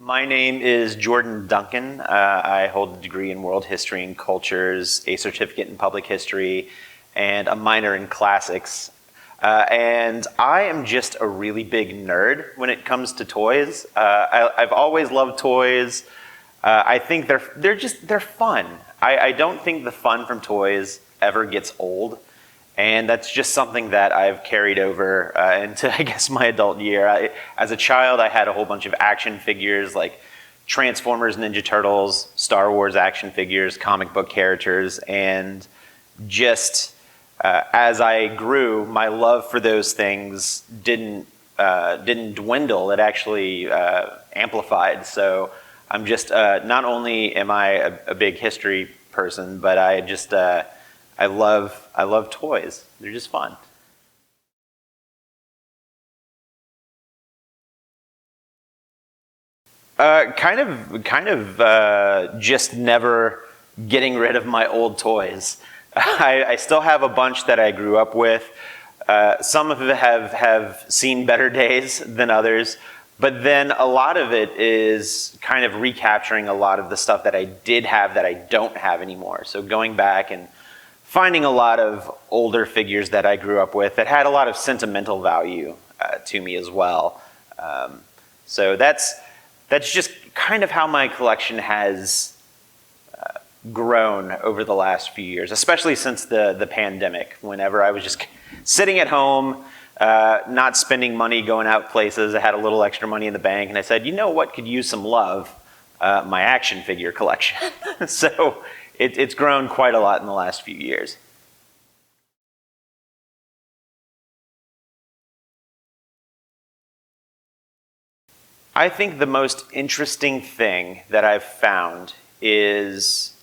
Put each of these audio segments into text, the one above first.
My name is Jordan Duncan. I hold a degree in World History and Cultures, a certificate in Public History, and a minor in Classics. And I am just a really big nerd when it comes to toys. I've always loved toys. I think they're fun. I don't think the fun from toys ever gets old. And that's just something that I've carried over into, I guess, my adult year. As a child, I had a whole bunch of action figures like Transformers, Ninja Turtles, Star Wars action figures, comic book characters, and just as I grew, my love for those things didn't dwindle. It actually amplified. So I'm just not only am I a big history person, but I just I love toys. They're just fun. Kind of just never getting rid of my old toys. I still have a bunch that I grew up with. Some of them have seen better days than others, but then a lot of it is kind of recapturing a lot of the stuff that I did have that I don't have anymore. So going back and finding a lot of older figures that I grew up with that had a lot of sentimental value to me as well. So that's just kind of how my collection has grown over the last few years, especially since the pandemic. Whenever I was just sitting at home, not spending money, going out places, I had a little extra money in the bank, and I said, you know what could use some love? My action figure collection. So it's grown quite a lot in the last few years. I think the most interesting thing that I've found is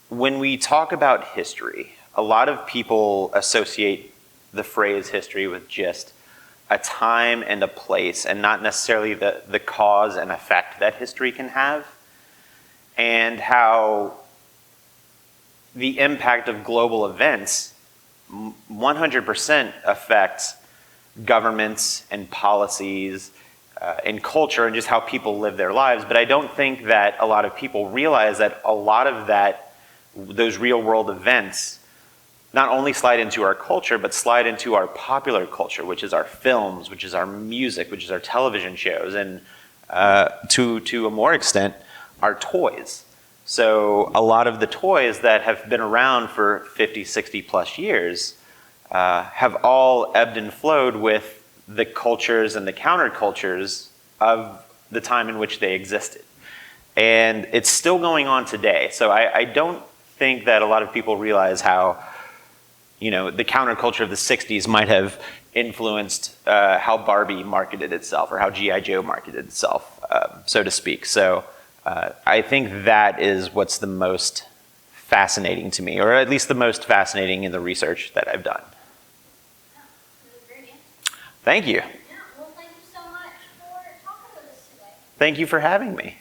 when we talk about history, a lot of people associate the phrase history with just a time and a place and not necessarily the cause and effect that history can have, and how the impact of global events 100% affects governments and policies and culture and just how people live their lives. But I don't think that a lot of people realize that a lot of those real world events not only slide into our culture, but slide into our popular culture, which is our films, which is our music, which is our television shows, and to a more extent, our toys. So a lot of the toys that have been around for 50, 60 plus years have all ebbed and flowed with the cultures and the countercultures of the time in which they existed. And it's still going on today. So I don't think that a lot of people realize how, the counterculture of the 60s might have influenced how Barbie marketed itself or how G.I. Joe marketed itself, so to speak. So I think that is what's the most fascinating to me, or at least the most fascinating in the research that I've done. Thank you. Yeah, well, thank you so much for talking with us today. Thank you for having me.